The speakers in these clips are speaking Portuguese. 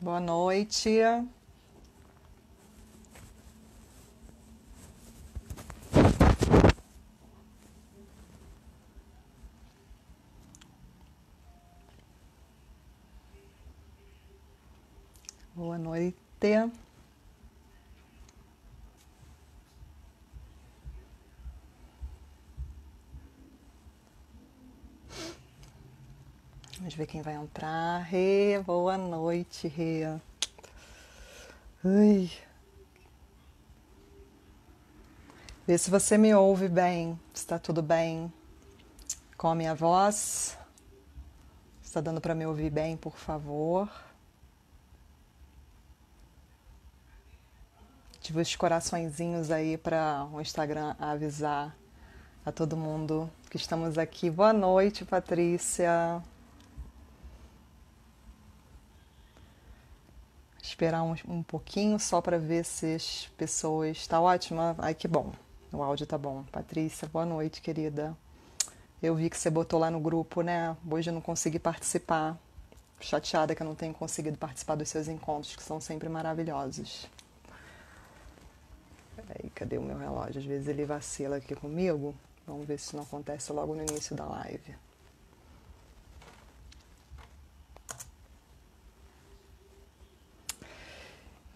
Boa noite. Boa noite. Vamos ver quem vai entrar. Rê, boa noite, Rê. Ui. Vê se você me ouve bem, se está tudo bem com a minha voz. Se está dando para me ouvir bem, por favor. Tive os coraçõezinhos aí para o Instagram avisar a todo mundo que estamos aqui. Boa noite, Patrícia. Esperar um pouquinho só para ver se as pessoas... Tá ótima? Ai, que bom. O áudio tá bom. Patrícia, boa noite, querida. Eu vi que você botou lá no grupo, né? Hoje eu não consegui participar. Chateada que eu não tenho conseguido participar dos seus encontros, que são sempre maravilhosos. Peraí, cadê o meu relógio? Às vezes ele vacila aqui comigo. Vamos ver se não acontece logo no início da live.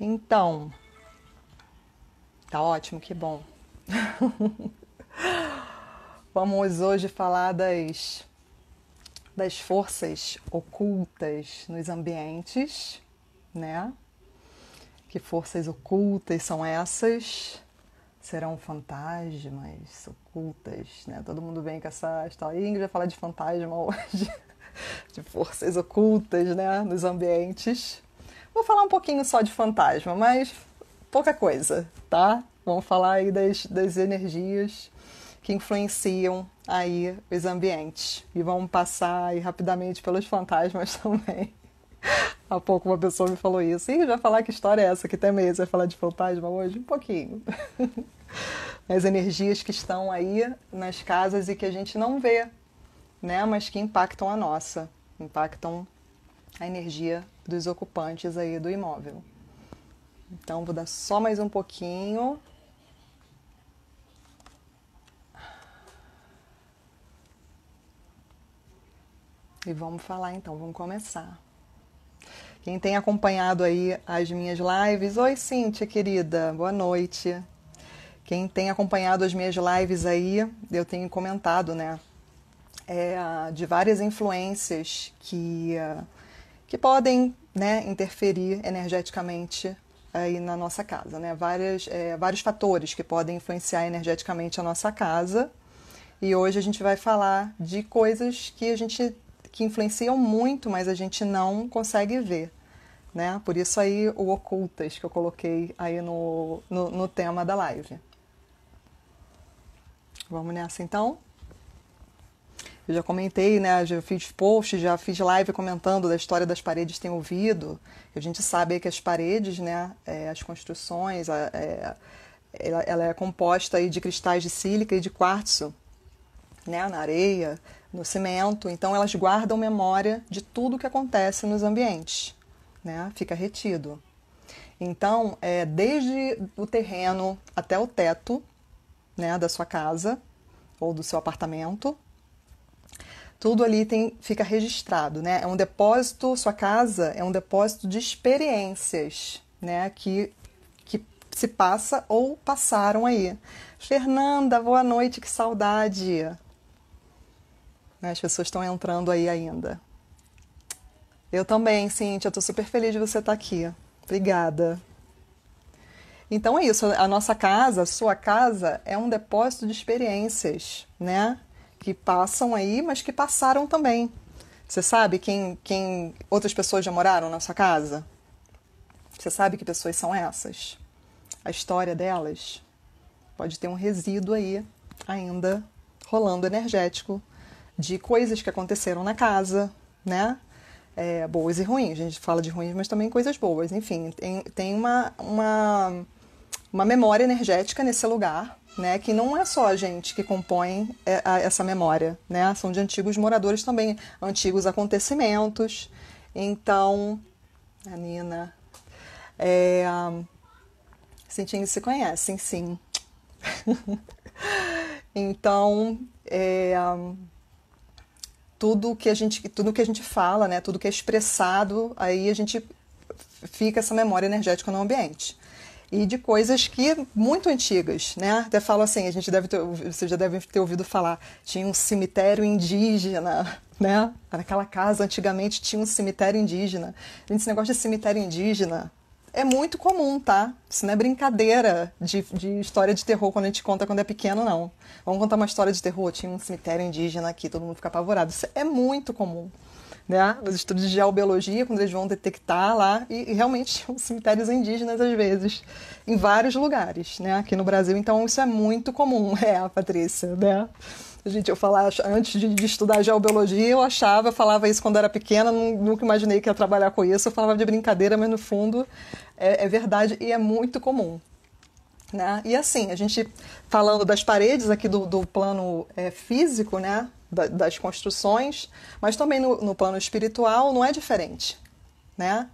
Então, tá ótimo, que bom. Vamos hoje falar das forças ocultas nos ambientes, né? Que forças ocultas são essas? Serão fantasmas ocultas, né? Todo mundo vem com essa história. Ingrid vai falar de fantasma hoje, de forças ocultas, né? Nos ambientes. Vou falar um pouquinho só de fantasma, mas pouca coisa, tá? Vamos falar aí das energias que influenciam aí os ambientes. E vamos passar aí rapidamente pelos fantasmas também. Há pouco uma pessoa me falou isso. E vai falar que história é essa que tem mesmo? Vai falar de fantasma hoje? Um pouquinho. As energias que estão aí nas casas e que a gente não vê, né? Mas que impactam a nossa. Impactam a energia dos ocupantes aí do imóvel. Então, vou dar só mais um pouquinho. E vamos falar então, vamos começar. Quem tem acompanhado aí as minhas lives... Oi, Cíntia, querida, boa noite. Quem tem acompanhado as minhas lives aí, eu tenho comentado, né? De várias influências que podem, né, interferir energeticamente aí na nossa casa, né? Vários fatores que podem influenciar energeticamente a nossa casa. E hoje a gente vai falar de coisas que influenciam muito, mas a gente não consegue ver, né? Por isso aí o ocultas que eu coloquei aí no tema da live. Vamos nessa então? Eu já comentei, né? Já fiz post, já fiz live comentando da história das paredes tem ouvido. A gente sabe que as paredes, né? As construções, ela é composta aí de cristais de sílica e de quartzo, né? Na areia, no cimento. Então elas guardam memória de tudo que acontece nos ambientes, né? Fica retido. Então, desde o terreno até o teto, né, da sua casa ou do seu apartamento, tudo ali fica registrado, né? É um depósito, sua casa é um depósito de experiências, né? Que se passa ou passaram aí. Fernanda, boa noite, que saudade! As pessoas estão entrando aí ainda. Eu também, Cíntia, estou super feliz de você estar aqui. Obrigada. Então é isso, a nossa casa, a sua casa, é um depósito de experiências, né? Que passam aí, mas que passaram também. Você sabe quem outras pessoas já moraram na sua casa? Você sabe que pessoas são essas? A história delas pode ter um resíduo aí ainda rolando energético de coisas que aconteceram na casa, né? Boas e ruins. A gente fala de ruins, mas também coisas boas. Enfim, tem uma memória energética nesse lugar, né? Que não é só a gente que compõe essa memória, né? São de antigos moradores também, antigos acontecimentos. Então, A Nina. É, Cintinho se conhecem, sim. Então, tudo que a gente fala, né, tudo que é expressado, aí a gente fica essa memória energética no ambiente. E de coisas que muito antigas, né? Até falo assim, vocês já devem ter ouvido falar, tinha um cemitério indígena, né? Naquela casa antigamente tinha um cemitério indígena. Gente, esse negócio de cemitério indígena é muito comum, tá? Isso não é brincadeira de história de terror quando a gente conta quando é pequeno, não. Vamos contar uma história de terror, tinha um cemitério indígena aqui, todo mundo fica apavorado. Isso é muito comum. Né? Nos estudos de geobiologia, quando eles vão detectar lá, e realmente tinham cemitérios indígenas às vezes, em vários lugares, né? Aqui no Brasil, então isso é muito comum, Patrícia, né? Gente, eu falava, antes de estudar geobiologia, eu falava isso quando era pequena, nunca imaginei que ia trabalhar com isso, eu falava de brincadeira, mas no fundo é verdade e é muito comum. Né? E assim, a gente falando das paredes aqui do plano físico, né? Das construções, mas também no plano espiritual não é diferente. Né?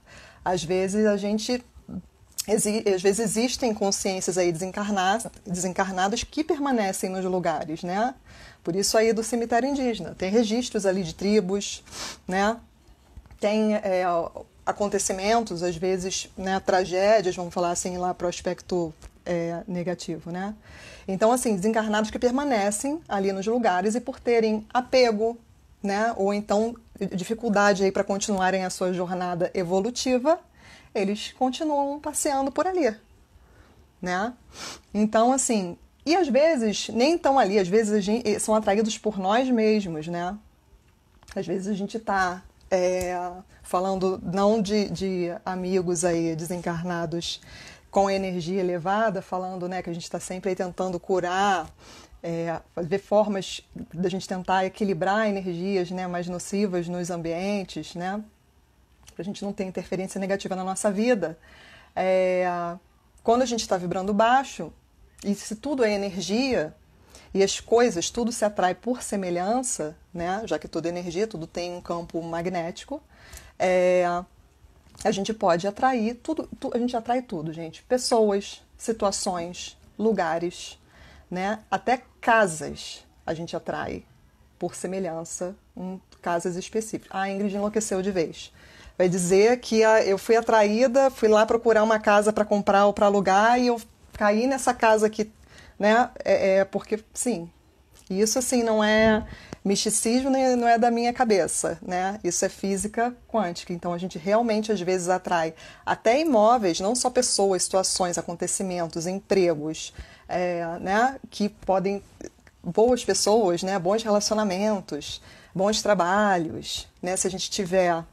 Às vezes às vezes existem consciências aí desencarnadas que permanecem nos lugares, né? Por isso aí do cemitério indígena. Tem registros ali de tribos, né? Tem acontecimentos, às vezes, né, tragédias, vamos falar assim, lá para o aspecto negativo, né? Então, assim, desencarnados que permanecem ali nos lugares e por terem apego, né, ou então dificuldade aí para continuarem a sua jornada evolutiva, eles continuam passeando por ali, né? Então, assim, e às vezes nem estão ali, às vezes são atraídos por nós mesmos, né? Às vezes a gente está falando não de amigos aí desencarnados com energia elevada, falando, né, que a gente está sempre aí tentando curar, ver formas da gente tentar equilibrar energias, né, mais nocivas nos ambientes, né, para a gente não ter interferência negativa na nossa vida. Quando a gente está vibrando baixo, e se tudo é energia, e as coisas, tudo se atrai por semelhança, né? Já que tudo é energia, tudo tem um campo magnético, a gente pode atrair tudo, a gente atrai tudo, gente. Pessoas, situações, lugares, né? Até casas a gente atrai por semelhança em casas específicas. A Ingrid enlouqueceu de vez. Vai dizer que eu fui atraída, fui lá procurar uma casa para comprar ou para alugar e eu caí nessa casa aqui, né? Porque, sim, isso assim não é misticismo, nem não é da minha cabeça, né? Isso é física quântica. Então a gente realmente às vezes atrai até imóveis, não só pessoas, situações, acontecimentos, empregos, né? Que podem boas pessoas, né? Bons relacionamentos, bons trabalhos, né? Se a gente tiver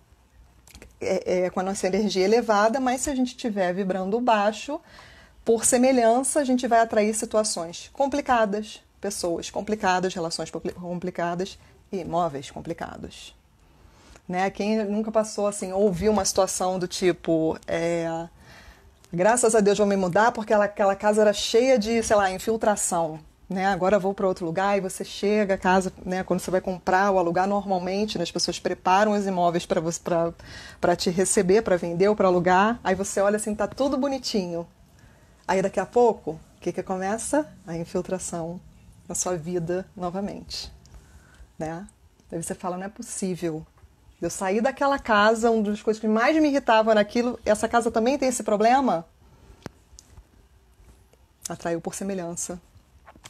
com a nossa energia elevada, mas se a gente estiver vibrando baixo, por semelhança, a gente vai atrair situações complicadas, pessoas complicadas, relações complicadas e imóveis complicados. Né? Quem nunca passou assim, ouviu uma situação do tipo, graças a Deus vou me mudar porque aquela casa era cheia de, sei lá, infiltração. Né? Agora vou para outro lugar e você chega a casa, né? Quando você vai comprar ou alugar normalmente, né? As pessoas preparam os imóveis para te receber, para vender ou para alugar. Aí você olha assim, tá tudo bonitinho. Aí daqui a pouco, o que começa? A infiltração na sua vida novamente. Né? Aí você fala, não é possível. Eu saí daquela casa, uma das coisas que mais me irritava naquilo, essa casa também tem esse problema? Atraiu por semelhança.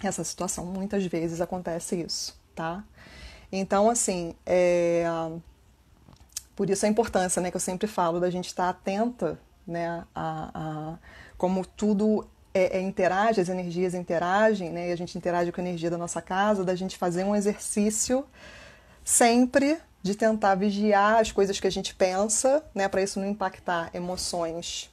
Essa situação, muitas vezes acontece isso, tá? Então, assim, por isso a importância, né, que eu sempre falo da gente estar atenta, né, a como tudo interage, as energias interagem, né, e a gente interage com a energia da nossa casa, da gente fazer um exercício sempre de tentar vigiar as coisas que a gente pensa, né, para isso não impactar emoções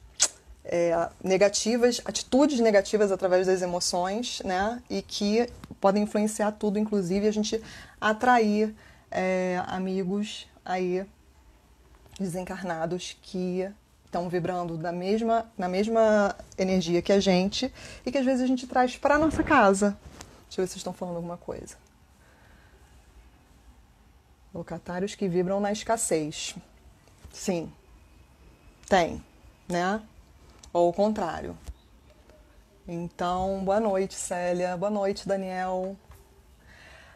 negativas, atitudes negativas através das emoções, né? E que podem influenciar tudo, inclusive a gente atrair amigos aí desencarnados que estão vibrando na mesma energia que a gente e que às vezes a gente traz para nossa casa. Deixa eu ver se vocês estão falando alguma coisa. Locatários que vibram na escassez. Sim. Tem, né? Ou o contrário. Então, boa noite, Célia. Boa noite, Daniel.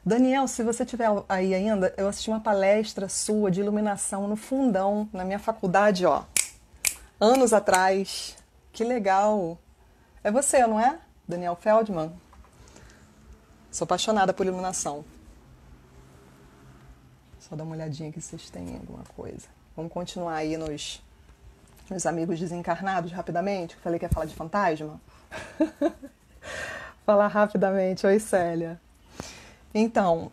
Daniel, se você estiver aí ainda, eu assisti uma palestra sua de iluminação no Fundão, na minha faculdade, ó, anos atrás. Que legal. É você, não é? Daniel Feldman? Sou apaixonada por iluminação. Só dar uma olhadinha aqui se vocês têm alguma coisa. Vamos continuar aí nos amigos desencarnados rapidamente, que eu falei que ia falar de fantasma. Falar rapidamente. Oi, Célia. Então,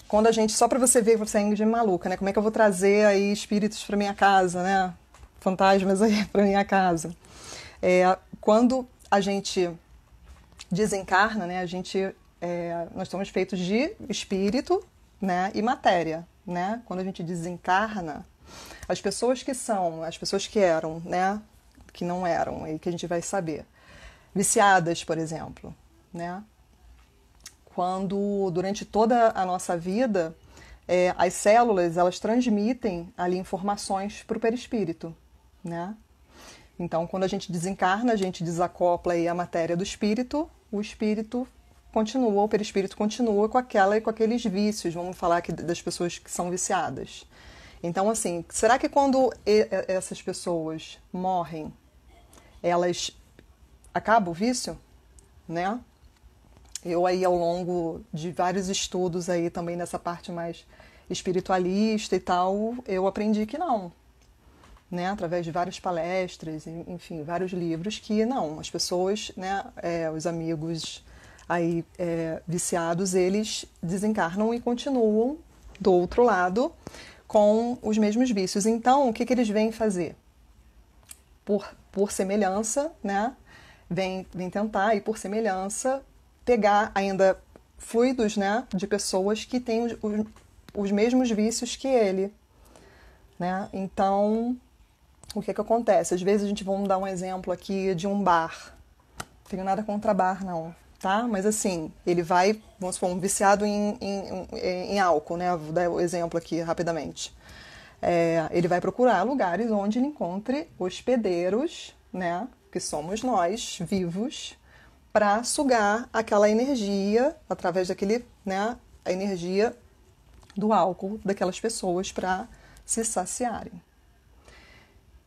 quando a gente, só para você ver que você é Ingrid maluca, né? Como é que eu vou trazer aí espíritos para minha casa, né? Fantasmas aí para minha casa. Quando a gente desencarna, né? Nós somos feitos de espírito, né? E matéria, né? Quando a gente desencarna, as pessoas que eram, né? Que não eram, aí que a gente vai saber. Viciadas, por exemplo, né? Quando, durante toda a nossa vida, as células, elas transmitem ali informações para o perispírito, né? Então, quando a gente desencarna, a gente desacopla aí a matéria do espírito, o espírito continua, o perispírito continua com aqueles vícios, vamos falar aqui das pessoas que são viciadas. Então, assim, será que quando essas pessoas morrem, elas acabam o vício, né? Eu aí, ao longo de vários estudos aí também nessa parte mais espiritualista e tal, eu aprendi que não, né? Através de várias palestras, enfim, vários livros, que não, as pessoas, né? Os amigos aí viciados, eles desencarnam e continuam do outro lado com os mesmos vícios. Então, o que eles vêm fazer? Por semelhança, né? Vem tentar, e por semelhança, pegar ainda fluidos, né, de pessoas que têm os mesmos vícios que ele, né? Então, o que acontece? Às vezes a gente, vamos dar um exemplo aqui de um bar. Não tenho nada contra bar, não, tá? Mas assim, ele vai, vamos supor, um viciado em álcool, né? Vou dar o exemplo aqui rapidamente. Ele vai procurar lugares onde ele encontre hospedeiros, né? Que somos nós, vivos, para sugar aquela energia, através daquele, né, a energia do álcool daquelas pessoas para se saciarem.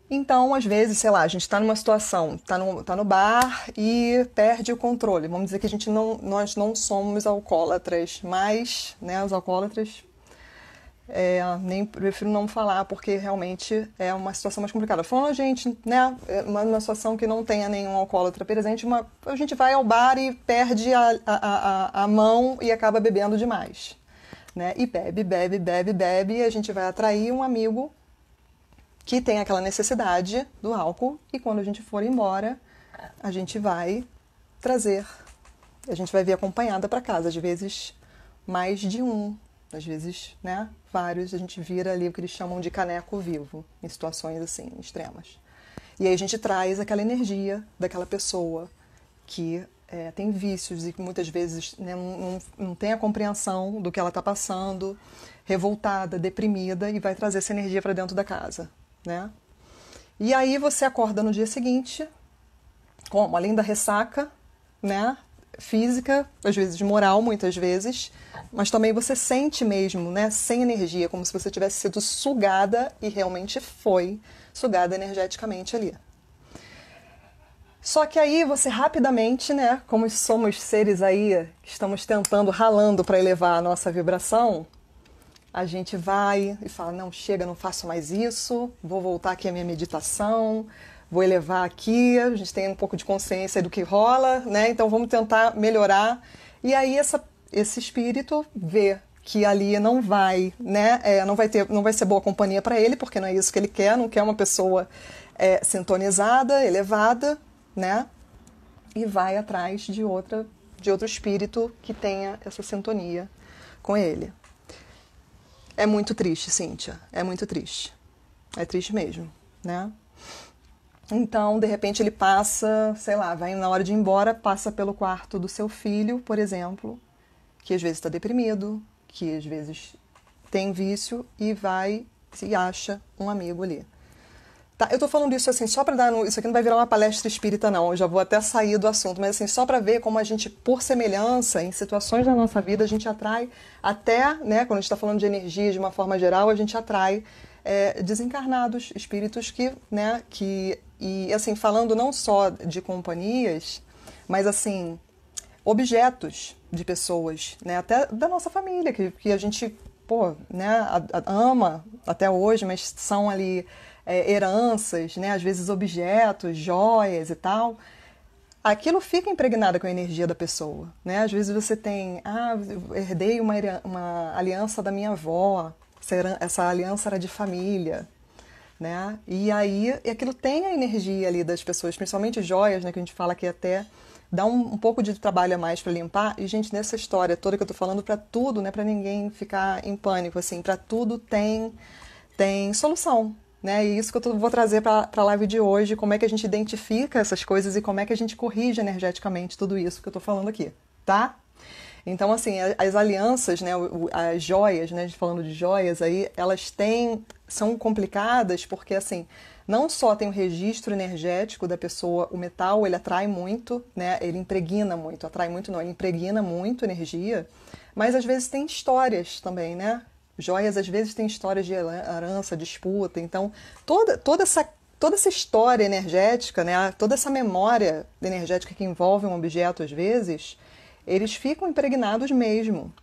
Então, às vezes, sei lá, a gente está numa situação, tá no bar e perde o controle. Vamos dizer que nós não somos alcoólatras, mas, né, os alcoólatras, nem prefiro não falar, porque realmente é uma situação mais complicada. Falando a gente, né, uma situação que não tenha nenhum alcoólatra presente, a gente vai ao bar e perde a mão e acaba bebendo demais, né? E bebe, e a gente vai atrair um amigo que tem aquela necessidade do álcool, e quando a gente for embora, a gente vai trazer, a gente vai vir acompanhada para casa, às vezes mais de um. Às vezes, né, vários, a gente vira ali o que eles chamam de caneco vivo, em situações assim, extremas. E aí a gente traz aquela energia daquela pessoa que tem vícios e que muitas vezes, né, não tem a compreensão do que ela está passando, revoltada, deprimida, e vai trazer essa energia para dentro da casa, né? E aí você acorda no dia seguinte, como? Além da ressaca, né, física, às vezes moral, muitas vezes, mas também você sente mesmo, né, sem energia, como se você tivesse sido sugada, e realmente foi sugada energeticamente ali. Só que aí você rapidamente, né, como somos seres aí que estamos tentando, ralando para elevar a nossa vibração, a gente vai e fala, não, chega, não faço mais isso, vou voltar aqui à minha meditação, vou elevar aqui, a gente tem um pouco de consciência do que rola, né? Então vamos tentar melhorar. E aí esse espírito vê que ali não vai, né? Não vai ser boa companhia para ele, porque não é isso que ele quer, não quer uma pessoa sintonizada, elevada, né? E vai atrás de outro espírito que tenha essa sintonia com ele. É muito triste, Cíntia, é muito triste. É triste mesmo, né? Então, de repente, ele passa, sei lá, vai na hora de ir embora, passa pelo quarto do seu filho, por exemplo, que às vezes está deprimido, que às vezes tem vício, e vai e acha um amigo ali. Tá, eu tô falando isso assim, só pra dar. Isso aqui não vai virar uma palestra espírita, não. Eu já vou até sair do assunto, mas assim, só pra ver como a gente, por semelhança, em situações da nossa vida, a gente atrai até, né, quando a gente tá falando de energia de uma forma geral, a gente atrai desencarnados, espíritos que, né, e assim, falando não só de companhias, mas assim, objetos de pessoas, né, até da nossa família, que a gente, pô, né, ama até hoje, mas são ali heranças, né, às vezes objetos, joias e tal. Aquilo fica impregnado com a energia da pessoa, né? Às vezes você tem, eu herdei uma aliança da minha avó, essa aliança era de família, né? E aí aquilo tem a energia ali das pessoas, principalmente joias, né? Que a gente fala que até dá um pouco de trabalho a mais para limpar. E, gente, nessa história toda que eu tô falando, para tudo, né? Para ninguém ficar em pânico, assim, para tudo tem solução, né? E isso que eu vou trazer para a live de hoje, como é que a gente identifica essas coisas e como é que a gente corrige energeticamente tudo isso que eu tô falando aqui, tá? Então, assim, as alianças, né, as joias, né, falando de joias aí, são complicadas porque, assim, não só tem o registro energético da pessoa, o metal, ele atrai muito, né, ele impregna muito, atrai muito não, ele impregna muito energia, mas às vezes tem histórias também, né? Joias às vezes têm histórias de herança, disputa, então toda essa história energética, né, toda essa memória energética que envolve um objeto às vezes, eles ficam impregnados mesmo,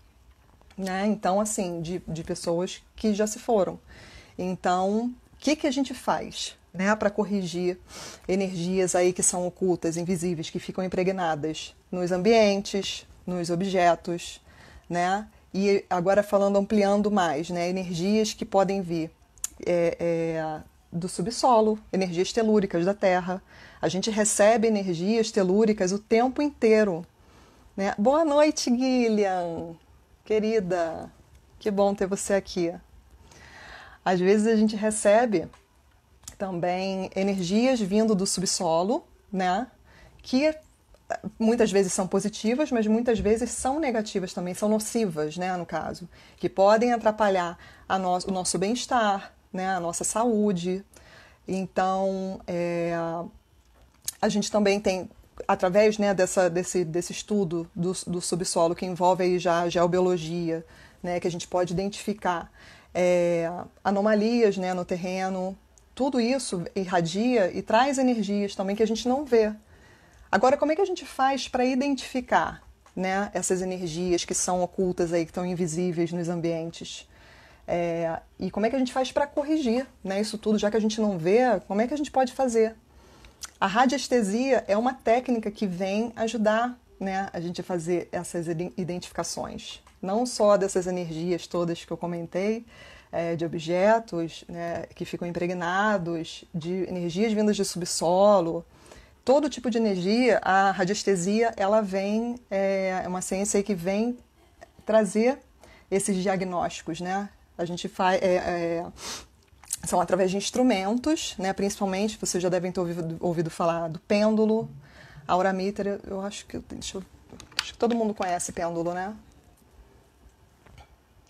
né? Então, assim, de pessoas que já se foram. Então, o que a gente faz, né, para corrigir energias aí que são ocultas, invisíveis, que ficam impregnadas nos ambientes, nos objetos, né? E agora falando, ampliando mais, né, energias que podem vir do subsolo, energias telúricas da Terra. A gente recebe energias telúricas o tempo inteiro, né? Boa noite, Gillian, querida, que bom ter você aqui. Às vezes a gente recebe também energias vindo do subsolo, né? Que muitas vezes são positivas, mas muitas vezes são negativas também, são nocivas, né, no caso, que podem atrapalhar o nosso bem-estar, né, a nossa saúde. Então, a gente também tem, através, né, desse estudo do subsolo, que envolve aí já a geobiologia, né, que a gente pode identificar anomalias, né, no terreno, tudo isso irradia e traz energias também que a gente não vê. Agora, como é que a gente faz para identificar, né, essas energias que são ocultas aí, que estão invisíveis nos ambientes? E como é que a gente faz para corrigir, né, isso tudo, já que a gente não vê, como é que a gente pode fazer? A radiestesia é uma técnica que vem ajudar, né, a gente a fazer essas identificações. Não só dessas energias todas que eu comentei, de objetos, né, que ficam impregnados, de energias vindas de subsolo, todo tipo de energia. A radiestesia, ela vem, é uma ciência aí que vem trazer esses diagnósticos, né? A gente faz, são através de instrumentos, né? Principalmente, vocês já devem ter ouvido falar do pêndulo, auramíter. Eu acho que todo mundo conhece pêndulo, né?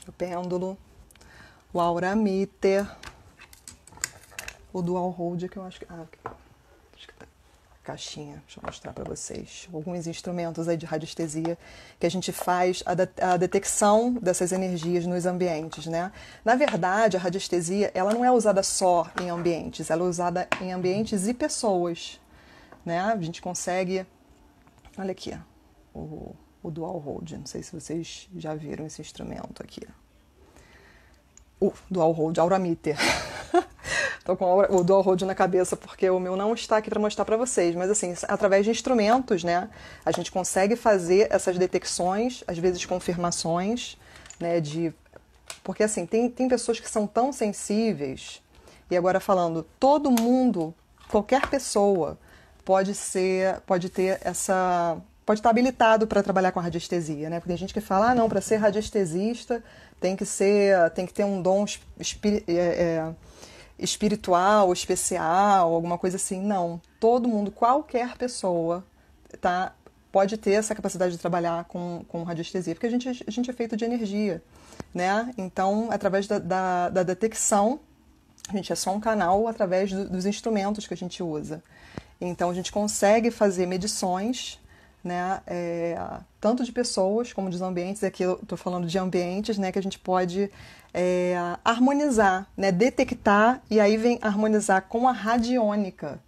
O pêndulo, o auramíter, o dual hold, que eu acho que caixinha, deixa eu mostrar para vocês alguns instrumentos aí de radiestesia que a gente faz a detecção dessas energias nos ambientes, né? Na verdade, a radiestesia, ela não é usada só em ambientes, ela é usada em ambientes e pessoas, né? A gente consegue, olha aqui, o dual hold, não sei se vocês já viram esse instrumento aqui. O dual hold, auramíter. Tô com o dual hold na cabeça porque o meu não está aqui para mostrar para vocês, mas assim, através de instrumentos, né, a gente consegue fazer essas detecções, às vezes confirmações, né, porque assim, tem pessoas que são tão sensíveis, e agora falando, todo mundo, qualquer pessoa pode estar habilitado para trabalhar com radiestesia, né? Porque tem gente que fala, não, para ser radiestesista tem que ter um dom espiritual, especial, alguma coisa assim. Não, todo mundo, qualquer pessoa pode ter essa capacidade de trabalhar com radiestesia, porque a gente é feito de energia, né? Então, através da detecção A gente é só um canal através dos instrumentos que a gente usa. Então, a gente consegue fazer medições, né, tanto de pessoas como dos ambientes. Aqui eu estou falando de ambientes, né, que a gente pode harmonizar, né, detectar e aí vem harmonizar com a radiônica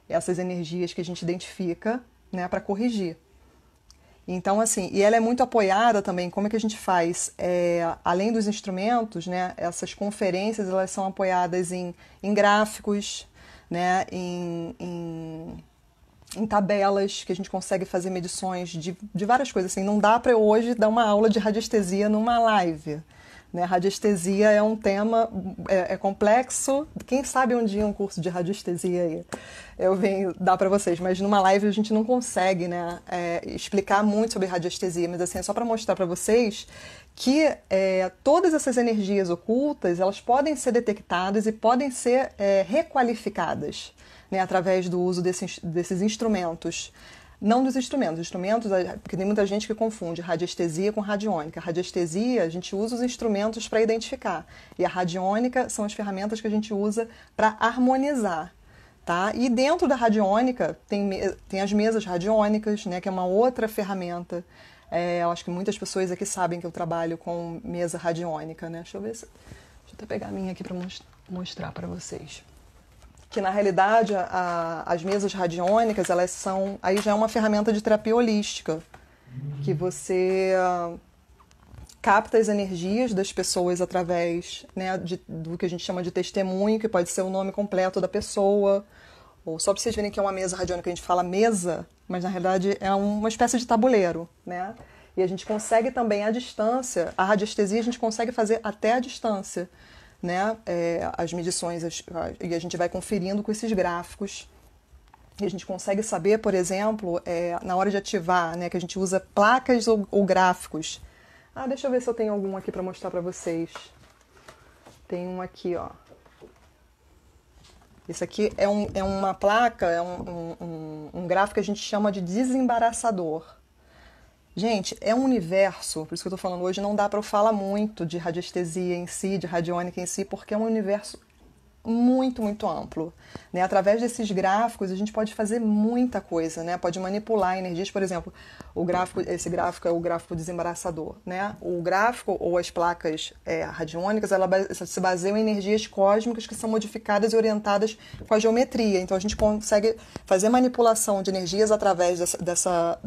essas energias que a gente identifica, né, para corrigir. Então, assim, e ela é muito apoiada também, como é que a gente faz? Além dos instrumentos, né, essas conferências, elas são apoiadas em gráficos, né, em tabelas, que a gente consegue fazer medições de várias coisas. Assim, não dá para hoje dar uma aula de radiestesia numa live. Né? Radiestesia é um tema complexo. Quem sabe um dia um curso de radiestesia aí eu venho dar para vocês, mas numa live a gente não consegue, né, explicar muito sobre radiestesia, mas assim, é só para mostrar para vocês que todas essas energias ocultas, elas podem ser detectadas e podem ser requalificadas, né, através do uso desses instrumentos. Não dos instrumentos, porque tem muita gente que confunde radiestesia com radiônica. Radiestesia, a gente usa os instrumentos para identificar, e a radiônica são as ferramentas que a gente usa para harmonizar. Tá? E dentro da radiônica tem as mesas radiônicas, né, que é uma outra ferramenta. Eu acho que muitas pessoas aqui sabem que eu trabalho com mesa radiônica. Né? Deixa eu até pegar a minha aqui para mostrar para vocês. Que na realidade as mesas radiônicas, elas são, aí já é uma ferramenta de terapia holística, que você capta as energias das pessoas através, né, do que a gente chama de testemunho, que pode ser o nome completo da pessoa, ou só para vocês verem que é uma mesa radiônica, a gente fala mesa, mas na realidade é uma espécie de tabuleiro, né? E a gente consegue também à distância, a radiestesia a gente consegue fazer até à distância, né? As medições, e a gente vai conferindo com esses gráficos. E a gente consegue saber, por exemplo, na hora de ativar, né, que a gente usa placas ou gráficos. Deixa eu ver se eu tenho algum aqui para mostrar para vocês. Tem um aqui, ó. Esse aqui é uma placa, um gráfico que a gente chama de desembaraçador. Gente, é um universo, por isso que eu estou falando hoje, não dá para eu falar muito de radiestesia em si, de radiônica em si, porque é um universo muito, muito amplo. Né? Através desses gráficos, a gente pode fazer muita coisa, né? Pode manipular energias, por exemplo, esse gráfico é o gráfico desembaraçador. Né? O gráfico ou as placas radiônicas, elas se baseiam em energias cósmicas que são modificadas e orientadas com a geometria. Então, a gente consegue fazer manipulação de energias através dessa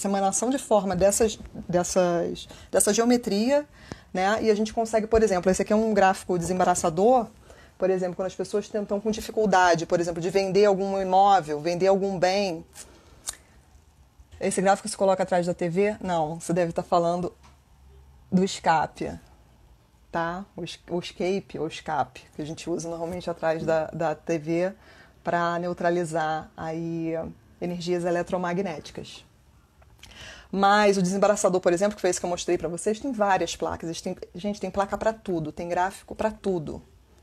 emanação de forma dessa geometria, né? E a gente consegue, por exemplo, esse aqui é um gráfico desembaraçador, por exemplo, quando as pessoas estão com dificuldade, por exemplo, de vender algum imóvel, vender algum bem. Esse gráfico se coloca atrás da TV? Não, você deve estar falando do escape, tá? O escape ou escape, que a gente usa normalmente atrás da TV para neutralizar aí energias eletromagnéticas. Mas o desembaraçador, por exemplo, que foi esse que eu mostrei para vocês, tem várias placas. Gente, tem placa para tudo, tem gráfico para tudo.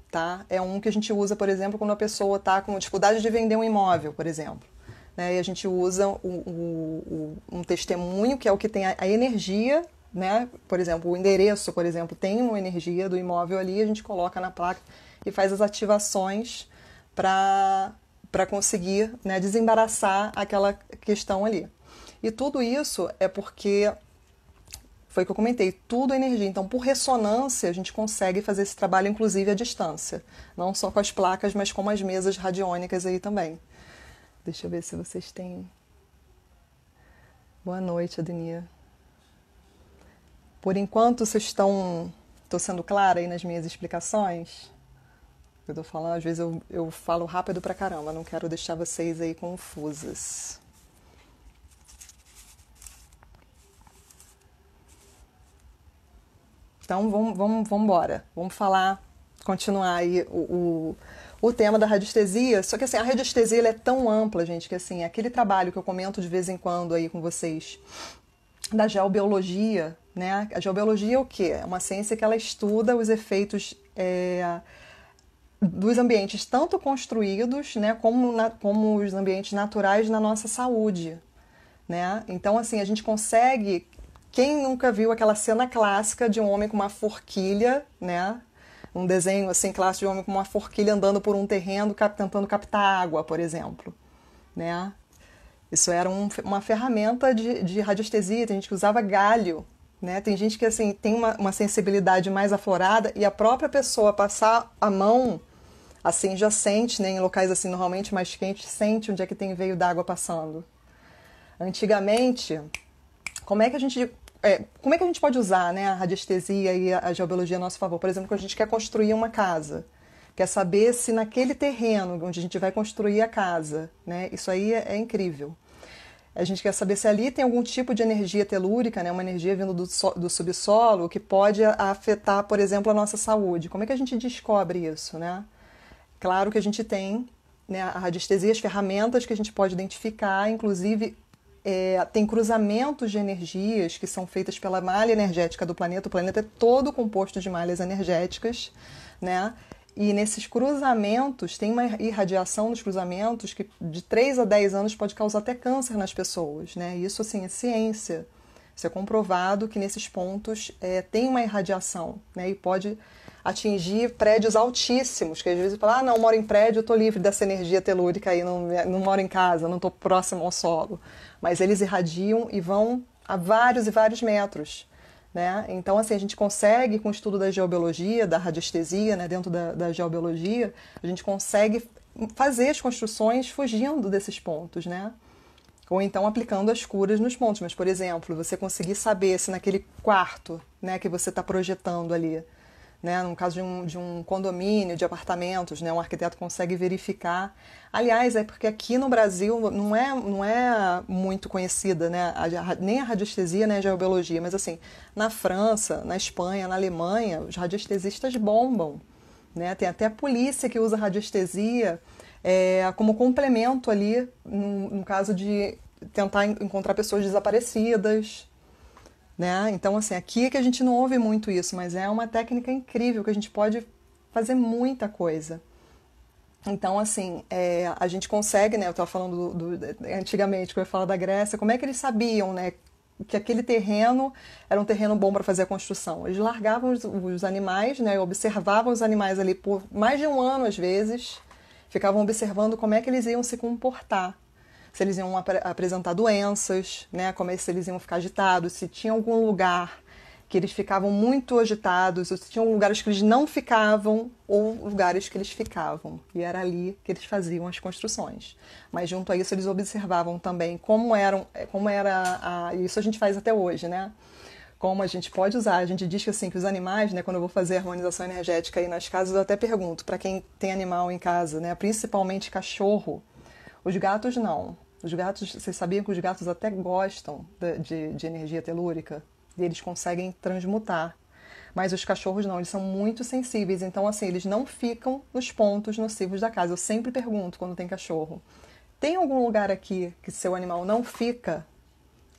Tá? É um que a gente usa, por exemplo, quando a pessoa está com dificuldade de vender um imóvel, por exemplo. Né? E a gente usa um testemunho, que é o que tem a energia, né? Por exemplo, o endereço, por exemplo, tem uma energia do imóvel ali, a gente coloca na placa e faz as ativações para conseguir, né, desembaraçar aquela questão ali. E tudo isso é porque, foi o que eu comentei, tudo é energia. Então, por ressonância, a gente consegue fazer esse trabalho, inclusive, à distância. Não só com as placas, mas com as mesas radiônicas aí também. Deixa eu ver se vocês têm... Boa noite, Adenia. Por enquanto, vocês estão... Estou sendo clara aí nas minhas explicações? Eu estou falando, às vezes eu falo rápido pra caramba, não quero deixar vocês aí confusas. Então, vamos embora. Vamos continuar aí o tema da radiestesia. Só que assim, a radiestesia ela é tão ampla, gente, que assim, aquele trabalho que eu comento de vez em quando aí com vocês, da geobiologia, né? A geobiologia é o quê? É uma ciência que ela estuda os efeitos dos ambientes tanto construídos, né, como os ambientes naturais na nossa saúde. Né? Então, assim, a gente consegue... Quem nunca viu aquela cena clássica de um homem com uma forquilha, né, um desenho assim clássico de um homem com uma forquilha andando por um terreno tentando captar água, por exemplo, né? Isso era uma ferramenta de radiestesia. Tem gente que usava galho, né? Tem gente que assim tem uma sensibilidade mais aflorada e a própria pessoa passar a mão assim já sente, né? Em locais assim normalmente mais quentes, sente onde é que tem veio d'água passando. Antigamente, como é que a gente pode usar, né, a radiestesia e a geobiologia a nosso favor? Por exemplo, quando a gente quer construir uma casa, quer saber se naquele terreno onde a gente vai construir a casa, né, isso aí é incrível. A gente quer saber se ali tem algum tipo de energia telúrica, né, uma energia vindo do subsolo que pode afetar, por exemplo, a nossa saúde. Como é que a gente descobre isso, né? Claro que a gente tem, né, a radiestesia, as ferramentas que a gente pode identificar, inclusive tem cruzamentos de energias que são feitas pela malha energética do planeta. O planeta é todo composto de malhas energéticas, né? E nesses cruzamentos, tem uma irradiação nos cruzamentos que de 3 a 10 anos pode causar até câncer nas pessoas, né? Isso, assim, é ciência. Isso é comprovado que nesses pontos tem uma irradiação, né? E pode atingir prédios altíssimos, que às vezes fala, não, moro em prédio, eu estou livre dessa energia telúrica aí, não moro em casa, não estou próximo ao solo. Mas eles irradiam e vão a vários e vários metros, né? Então, assim, a gente consegue, com o estudo da geobiologia, da radiestesia, né, dentro da geobiologia, a gente consegue fazer as construções fugindo desses pontos, né? Ou então aplicando as curas nos pontos. Mas, por exemplo, você conseguir saber se naquele quarto, né, que você está projetando ali, né, no caso de um condomínio de apartamentos, né, um arquiteto consegue verificar. Aliás, é porque aqui no Brasil não é muito conhecida, né, nem a radiestesia, nem a geobiologia, mas assim, na França, na Espanha, na Alemanha, os radiestesistas bombam, né? Tem até a polícia que usa radiestesia como complemento ali, no caso de tentar encontrar pessoas desaparecidas, né? Então, assim, aqui é que a gente não ouve muito isso, mas é uma técnica incrível que a gente pode fazer muita coisa. Então, assim, a gente consegue, né? Eu estava falando antigamente, quando eu falo da Grécia, como é que eles sabiam, né, que aquele terreno era um terreno bom para fazer a construção? Eles largavam os animais, né? Observavam os animais ali por mais de um ano, às vezes, ficavam observando como é que eles iam se comportar. Se eles iam apresentar doenças, né? Se eles iam ficar agitados, se tinha algum lugar que eles ficavam muito agitados, ou se tinham lugares que eles não ficavam, ou lugares que eles ficavam. E era ali que eles faziam as construções. Mas junto a isso eles observavam também como era isso a gente faz até hoje, né? Como a gente pode usar. A gente diz que assim, que os animais, né, quando eu vou fazer a harmonização energética aí nas casas, eu até pergunto para quem tem animal em casa, né, principalmente cachorro. Os gatos não. Os gatos, vocês sabiam que os gatos até gostam de energia telúrica? E eles conseguem transmutar. Mas os cachorros não, eles são muito sensíveis. Então, assim, eles não ficam nos pontos nocivos da casa. Eu sempre pergunto quando tem cachorro: tem algum lugar aqui que seu animal não fica?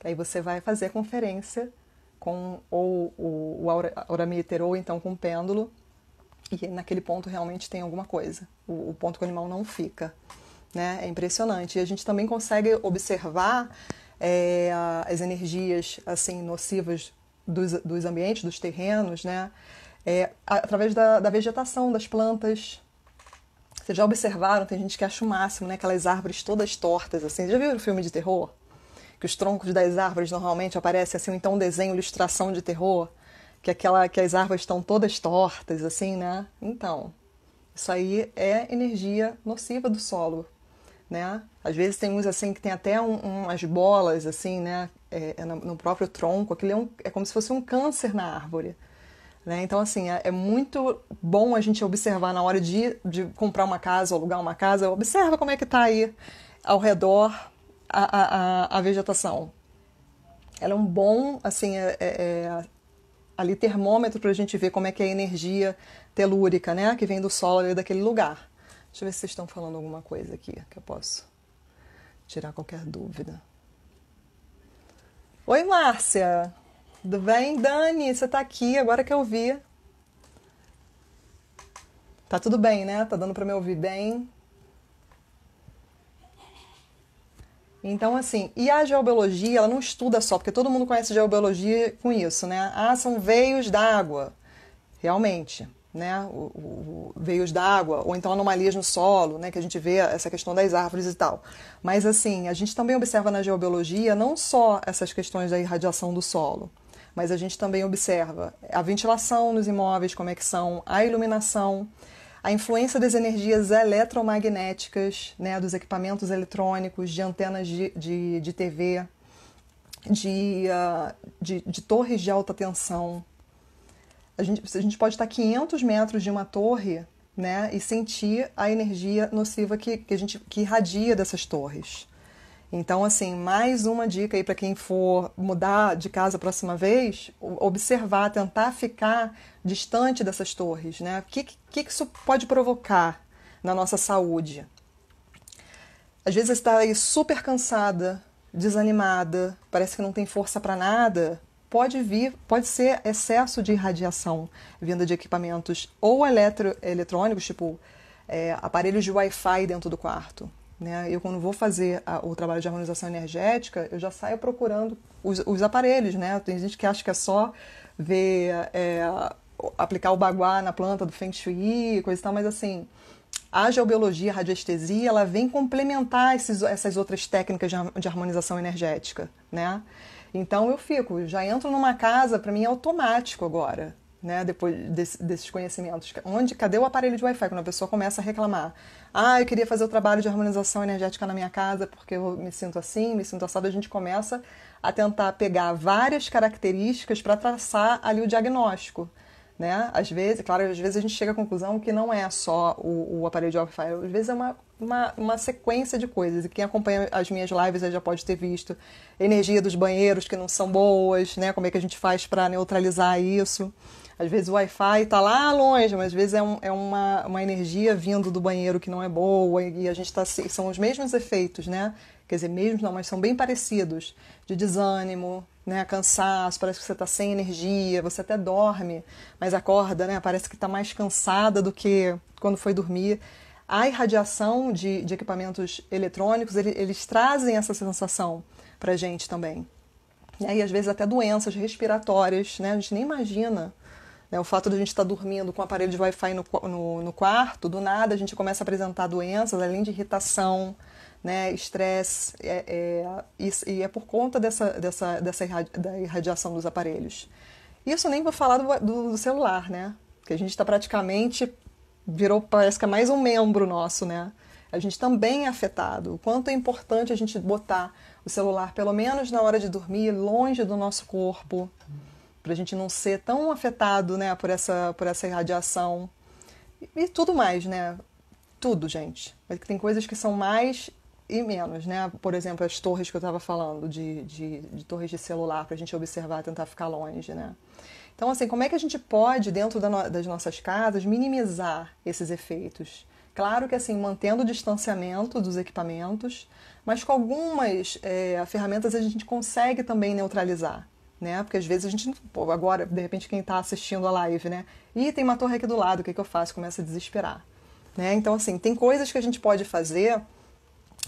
Aí você vai fazer a conferência com ou o aurameter ou então com o pêndulo. E naquele ponto realmente tem alguma coisa. O ponto que o animal não fica. Né? É impressionante. E a gente também consegue observar as energias assim nocivas dos ambientes, dos terrenos, né? Através da vegetação, das plantas. Vocês já observaram? Tem gente que acha o máximo, né? Aquelas árvores todas tortas. Assim. Já viram o filme de terror? Que os troncos das árvores normalmente aparecem assim, então um desenho, ilustração de terror, que as árvores estão todas tortas, assim, né? Então, isso aí é energia nociva do solo. Né? Às vezes tem uns assim que tem até umas bolas assim, né? No próprio tronco, aquilo é como se fosse um câncer na árvore, né? Então assim, é muito bom a gente observar na hora de comprar uma casa ou alugar uma casa, observa como é que está aí ao redor a vegetação. Ela é um bom assim, ali termômetro para a gente ver como é que é a energia telúrica, né? Que vem do solo ali daquele lugar. Deixa eu ver se vocês estão falando alguma coisa aqui que eu posso tirar qualquer dúvida. Oi, Márcia. Tudo bem? Dani, você tá aqui agora que eu vi. Tá tudo bem, né? Tá dando para me ouvir bem? Então, assim, e a geobiologia, ela não estuda só, porque todo mundo conhece geobiologia com isso, né? Ah, são veios d'água. Realmente, né, veios d'água, ou então anomalias no solo, né, que a gente vê essa questão das árvores e tal. Mas assim, a gente também observa na geobiologia não só essas questões da irradiação do solo, mas a gente também observa a ventilação nos imóveis, como é que são, a iluminação, a influência das energias eletromagnéticas, né, dos equipamentos eletrônicos, de antenas de TV, de torres de alta tensão. A gente pode estar a 500 metros de uma torre, né, e sentir a energia nociva que irradia dessas torres. Então, assim, mais uma dica aí para quem for mudar de casa a próxima vez, observar, tentar ficar distante dessas torres, né? O que isso pode provocar na nossa saúde? Às vezes você está aí super cansada, desanimada, parece que não tem força para nada. Pode ser excesso de irradiação vinda de equipamentos ou eletrônicos, tipo aparelhos de Wi-Fi dentro do quarto. Né? Eu, quando vou fazer o trabalho de harmonização energética, eu já saio procurando os aparelhos. Né? Tem gente que acha que é só ver, aplicar o baguá na planta do Feng Shui, coisa e tal, mas assim, a geobiologia, a radiestesia, ela vem complementar essas outras técnicas de harmonização energética. Né? Então já entro numa casa, para mim é automático agora. Né, depois desses conhecimentos. Cadê o aparelho de Wi-Fi? Quando a pessoa começa a reclamar. Eu queria fazer o trabalho de harmonização energética na minha casa porque eu me sinto assim, me sinto assado. A gente começa a tentar pegar várias características para traçar ali o diagnóstico. Né? Às vezes a gente chega à conclusão que não é só o aparelho de Wi-Fi. Às vezes é uma sequência de coisas. E quem acompanha as minhas lives já pode ter visto energia dos banheiros que não são boas, né? Como é que a gente faz para neutralizar isso. Às vezes o Wi-Fi está lá longe, mas às vezes é uma energia vindo do banheiro que não é boa e a gente são os mesmos efeitos, né? Quer dizer, mesmos não, mas são bem parecidos. De desânimo, né? Cansaço, parece que você está sem energia, você até dorme, mas acorda, né? Parece que está mais cansada do que quando foi dormir. A irradiação de equipamentos eletrônicos, eles trazem essa sensação para a gente também. E aí, às vezes, até doenças respiratórias, né? A gente nem imagina. O fato de a gente estar dormindo com o aparelho de Wi-Fi no quarto, do nada a gente começa a apresentar doenças, além de irritação, né, estresse, e é por conta da irradiação dos aparelhos. Isso nem vou falar do celular, né, que a gente está praticamente, parece que é mais um membro nosso, né, a gente também é afetado. O quanto é importante a gente botar o celular, pelo menos na hora de dormir, longe do nosso corpo, para a gente não ser tão afetado, né, por essa irradiação e tudo mais, né? Tudo, gente. Tem coisas que são mais e menos, né? Por exemplo, as torres que eu estava falando, de torres de celular, para a gente observar, tentar ficar longe, né? Então, assim, como é que a gente pode, dentro das nossas casas, minimizar esses efeitos? Claro que, assim, mantendo o distanciamento dos equipamentos, mas com algumas ferramentas a gente consegue também neutralizar. Né? Porque às vezes a gente, agora, de repente, quem está assistindo a live, né? Tem uma torre aqui do lado, o que eu faço? Começa a desesperar. Né? Então, assim, tem coisas que a gente pode fazer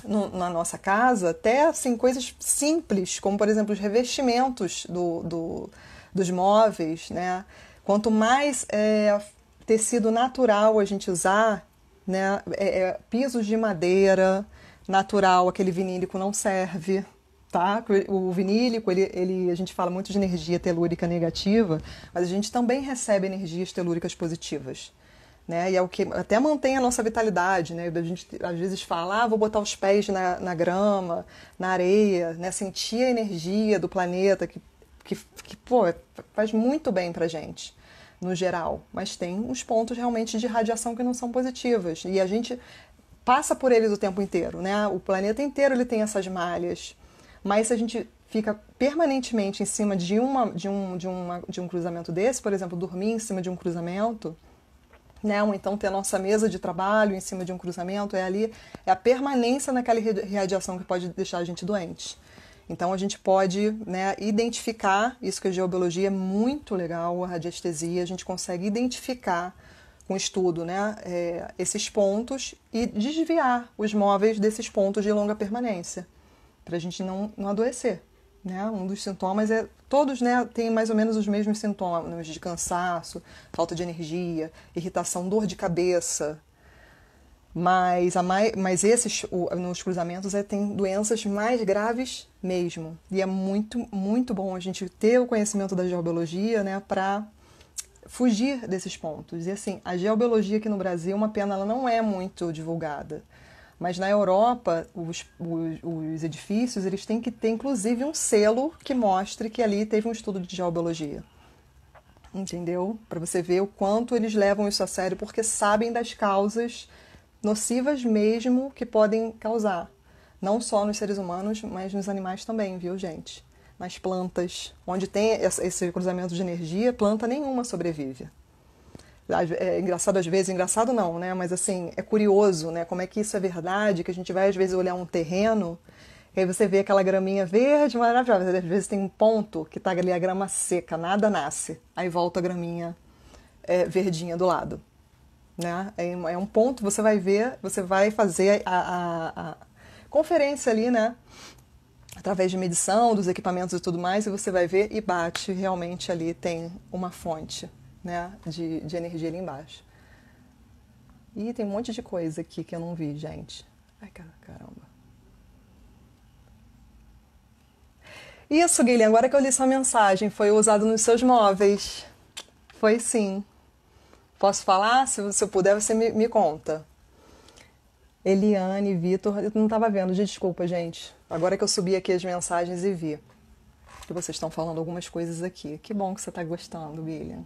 na nossa casa, até assim, coisas simples, como, por exemplo, os revestimentos dos móveis, né? Quanto mais tecido natural a gente usar, né? Pisos de madeira natural, aquele vinílico não serve. Tá? O vinílico, a gente fala muito de energia telúrica negativa, mas a gente também recebe energias telúricas positivas. Né? E é o que até mantém a nossa vitalidade. Né? A gente às vezes fala, vou botar os pés na grama, na areia, né? Sentir a energia do planeta, que faz muito bem pra gente, no geral. Mas tem uns pontos realmente de radiação que não são positivas. E a gente passa por eles o tempo inteiro. Né? O planeta inteiro ele tem essas malhas. Mas se a gente fica permanentemente em cima de um cruzamento desse, por exemplo, dormir em cima de um cruzamento, né? Ou então ter a nossa mesa de trabalho em cima de um cruzamento, é a permanência naquela radiação que pode deixar a gente doente. Então a gente pode, né, identificar, isso que a geobiologia é muito legal, a radiestesia, a gente consegue identificar com estudo, né, esses pontos e desviar os móveis desses pontos de longa permanência, para a gente não adoecer, né? Um dos sintomas é... Todos, né, têm mais ou menos os mesmos sintomas de cansaço, falta de energia, irritação, dor de cabeça. Mas esses, nos cruzamentos, tem doenças mais graves mesmo. E é muito, muito bom a gente ter o conhecimento da geobiologia, né, para fugir desses pontos. E assim, a geobiologia aqui no Brasil, uma pena, ela não é muito divulgada. Mas na Europa, os edifícios, eles têm que ter, inclusive, um selo que mostre que ali teve um estudo de geobiologia. Entendeu? Para você ver o quanto eles levam isso a sério, porque sabem das causas nocivas mesmo que podem causar. Não só nos seres humanos, mas nos animais também, viu, gente? Nas plantas, onde tem esse cruzamento de energia, planta nenhuma sobrevive. É engraçado às vezes, engraçado não, né? Mas assim, é curioso, né? Como é que isso é verdade, que a gente vai às vezes olhar um terreno, e aí você vê aquela graminha verde, maravilhosa. Às vezes tem um ponto que tá ali a grama seca, nada nasce. Aí volta a graminha verdinha do lado. Né? É um ponto, você vai ver, você vai fazer a conferência ali, né? Através de medição dos equipamentos e tudo mais, e você vai ver e bate, realmente ali tem uma fonte, né, de energia ali embaixo. E tem um monte de coisa aqui que eu não vi, gente. Ai, caramba. Isso, Guilherme, agora que eu li sua mensagem, foi usado nos seus móveis. Foi sim. Posso falar? Se eu puder, você me conta. Eliane, Vitor, eu não estava vendo, desculpa, gente. Agora que eu subi aqui as mensagens e vi que vocês estão falando algumas coisas aqui. Que bom que você está gostando, William.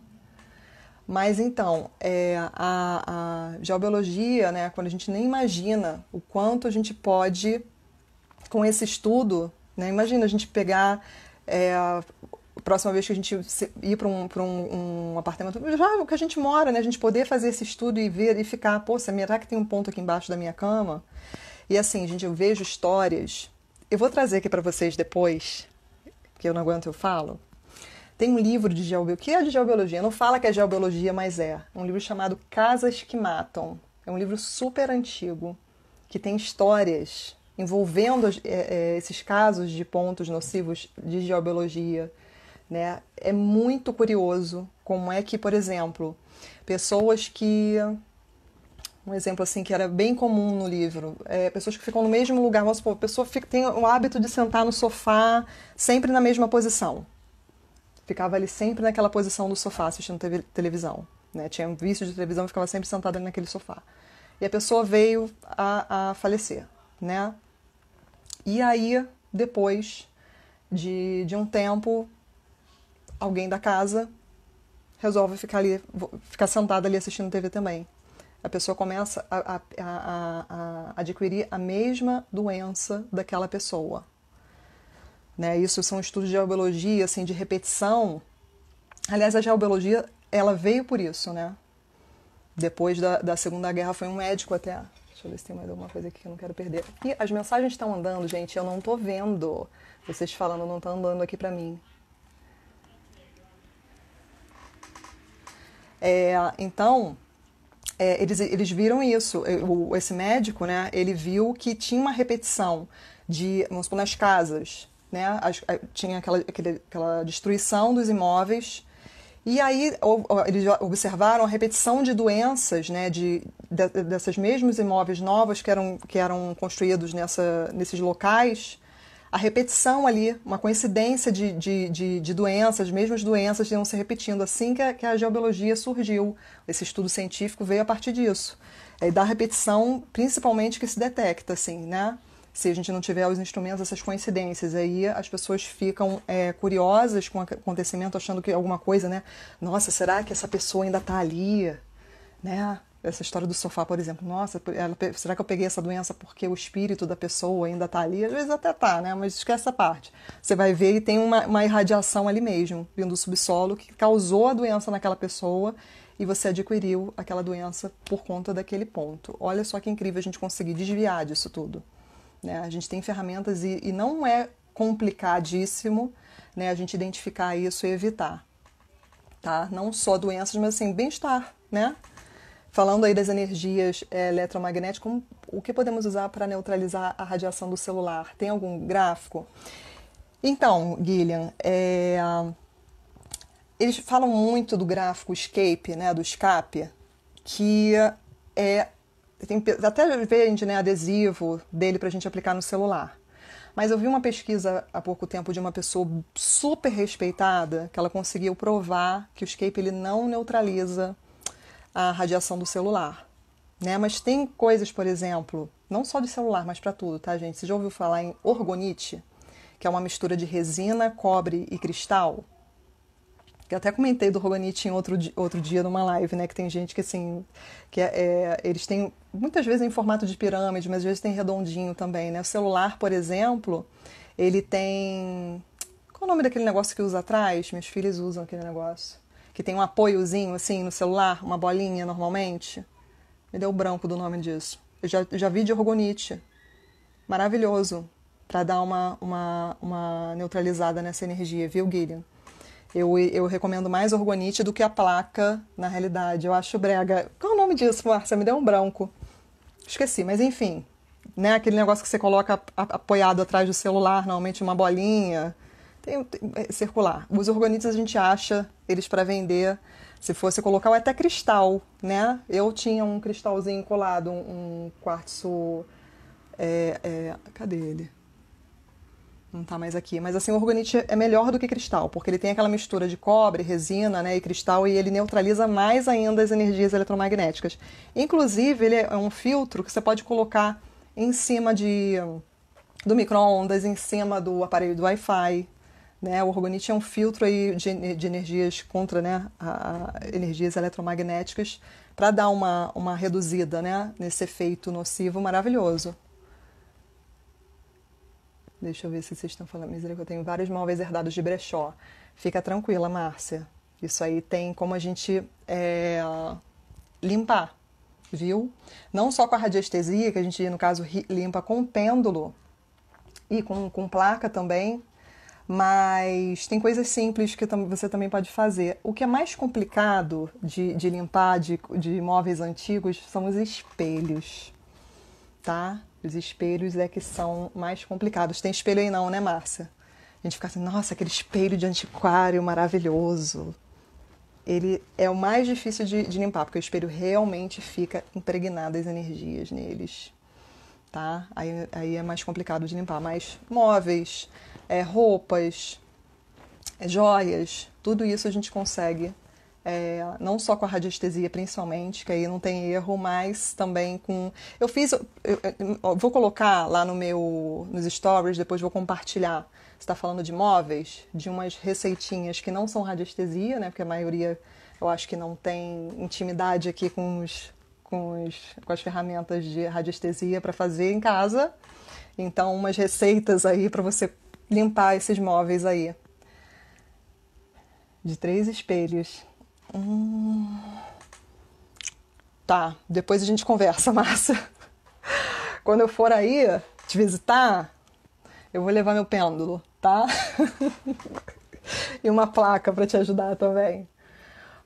Mas então, a geobiologia, né, quando a gente nem imagina o quanto a gente pode, com esse estudo, né, imagina a gente pegar a próxima vez que a gente ir para um apartamento, já que a gente mora, né, a gente poder fazer esse estudo e ver e ficar, pô, será que tem um ponto aqui embaixo da minha cama? E assim, gente, eu vejo histórias, eu vou trazer aqui para vocês depois, que eu não aguento, eu falo. Tem um livro de geobiologia, que é de geobiologia, não fala que é geobiologia, mas é um livro chamado Casas que Matam. É um livro super antigo, que tem histórias envolvendo esses casos de pontos nocivos de geobiologia, né? É muito curioso como é que, por exemplo, pessoas que... Um exemplo assim que era bem comum no livro, pessoas que ficam no mesmo lugar, vamos supor, a pessoa tem o hábito de sentar no sofá sempre na mesma posição. Ficava ali sempre naquela posição do sofá assistindo televisão, né? Tinha um vício de televisão e ficava sempre sentada ali naquele sofá. E a pessoa veio a falecer, né? E aí, depois de um tempo, alguém da casa resolve ficar sentada ali assistindo TV também. A pessoa começa a adquirir a mesma doença daquela pessoa. Né? Isso são estudos de geobiologia, assim, de repetição. Aliás, a geobiologia, ela veio por isso, né? Depois da Segunda Guerra, foi um médico até... Deixa eu ver se tem mais alguma coisa aqui que eu não quero perder. E as mensagens estão andando, gente, eu não tô vendo. Vocês falando, não estão andando aqui pra mim. Então, eles viram isso. Esse médico, né, ele viu que tinha uma repetição vamos supor, nas casas, né, tinha aquela destruição dos imóveis, e aí eles observaram a repetição de doenças, né, dessas mesmos imóveis novos que eram construídos nesses locais, a repetição ali, uma coincidência de doenças, as mesmas doenças iam se repetindo, assim que a geobiologia surgiu. Esse estudo científico veio a partir disso. Da repetição, principalmente, que se detecta, assim, né? Se a gente não tiver os instrumentos, essas coincidências, aí as pessoas ficam curiosas com o acontecimento, achando que alguma coisa, né? Nossa, será que essa pessoa ainda está ali? Né? Essa história do sofá, por exemplo. Nossa, será que eu peguei essa doença porque o espírito da pessoa ainda está ali? Às vezes até tá, né? Mas esquece essa parte. Você vai ver e tem uma irradiação ali mesmo, vindo do subsolo, que causou a doença naquela pessoa e você adquiriu aquela doença por conta daquele ponto. Olha só que incrível a gente conseguir desviar disso tudo. Né? A gente tem ferramentas e não é complicadíssimo, né, a gente identificar isso e evitar. Tá? Não só doenças, mas assim, bem-estar, né? Falando aí das energias eletromagnéticas, o que podemos usar para neutralizar a radiação do celular? Tem algum gráfico? Então, Guilherme, eles falam muito do gráfico escape, né, do escape, que é até vende, né, adesivo dele para a gente aplicar no celular. Mas eu vi uma pesquisa há pouco tempo de uma pessoa super respeitada que ela conseguiu provar que o escape ele não neutraliza a radiação do celular, né? Mas tem coisas, por exemplo, não só de celular, mas para tudo, tá, gente? Você já ouviu falar em orgonite, que é uma mistura de resina, cobre e cristal? Que eu até comentei do orgonite em outro dia numa live, né? Que tem gente que, assim, eles têm, muitas vezes em formato de pirâmide, mas às vezes tem redondinho também, né? O celular, por exemplo, ele tem... Qual é o nome daquele negócio que usa atrás? Minhas filhas usam aquele negócio. Que tem um apoiozinho, assim, no celular, uma bolinha, normalmente. Me deu branco do nome disso. Eu já vi de orgonite. Maravilhoso. Para dar uma neutralizada nessa energia, viu, Guilherme? Eu recomendo mais orgonite do que a placa, na realidade. Eu acho brega. Qual é o nome disso, Márcia? Me deu um branco. Esqueci, mas enfim. Né? Aquele negócio que você coloca apoiado atrás do celular, normalmente uma bolinha. Circular. Os orgonites a gente acha eles para vender. Se fosse colocar, ou até cristal, né? Eu tinha um cristalzinho colado, um quartzo... cadê ele? Não tá mais aqui. Mas assim, o orgonite é melhor do que cristal, porque ele tem aquela mistura de cobre, resina, né, e cristal, e ele neutraliza mais ainda as energias eletromagnéticas. Inclusive, ele é um filtro que você pode colocar em cima do micro-ondas, em cima do aparelho do Wi-Fi. Né? O orgonite é um filtro aí de energias contra, né, energias eletromagnéticas para dar uma reduzida, né, nesse efeito nocivo maravilhoso. Deixa eu ver se vocês estão falando. Misericórdia, eu tenho vários móveis herdados de brechó. Fica tranquila, Márcia. Isso aí tem como a gente limpar, viu? Não só com a radiestesia, que a gente, no caso, limpa com pêndulo e com placa também, mas tem coisas simples que você também pode fazer. O que é mais complicado de limpar de móveis antigos são os espelhos, tá? Os espelhos é que são mais complicados. Tem espelho aí não, né, Márcia? A gente fica assim, nossa, aquele espelho de antiquário maravilhoso. Ele é o mais difícil de limpar, porque o espelho realmente fica impregnado as energias neles, tá? Aí é mais complicado de limpar. Mas móveis, roupas, joias, tudo isso a gente consegue, não só com a radiestesia principalmente, que aí não tem erro, mas também com... Eu vou colocar lá nos stories, depois vou compartilhar. Você está falando de móveis, de umas receitinhas que não são radiestesia, né? Porque a maioria, eu acho que não tem intimidade aqui com as ferramentas de radiestesia para fazer em casa. Então, umas receitas aí para você limpar esses móveis aí. De 3 espelhos. Tá, depois a gente conversa, Márcia. Quando eu for aí te visitar, eu vou levar meu pêndulo, tá? E uma placa para te ajudar também.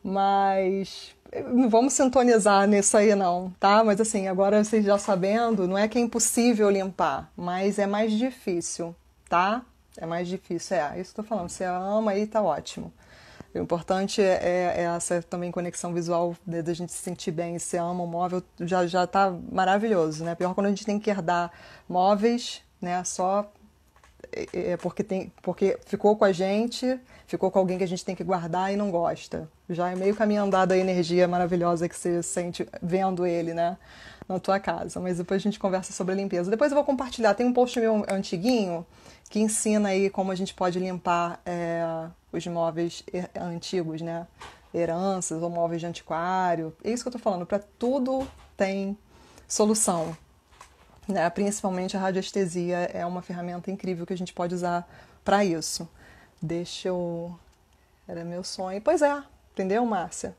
Mas não vamos sintonizar nisso aí não, tá? Mas assim, agora vocês já sabendo, não é que é impossível limpar, mas é mais difícil, tá? É mais difícil, isso que eu tô falando. Você ama aí, tá ótimo. O importante é essa também conexão visual, da gente se sentir bem. Se ama o móvel, já tá maravilhoso, né? Pior quando a gente tem que herdar móveis, né? Só porque ficou com a gente, ficou com alguém que a gente tem que guardar e não gosta. Já é meio caminho andado a energia maravilhosa que você sente vendo ele, né? Na tua casa. Mas depois a gente conversa sobre a limpeza. Depois eu vou compartilhar. Tem um post meu antiguinho que ensina aí como a gente pode limpar os móveis antigos, né? Heranças ou móveis de antiquário. É isso que eu tô falando. Para tudo tem solução. Né? Principalmente a radiestesia é uma ferramenta incrível que a gente pode usar para isso. Era meu sonho. Pois é, entendeu, Márcia?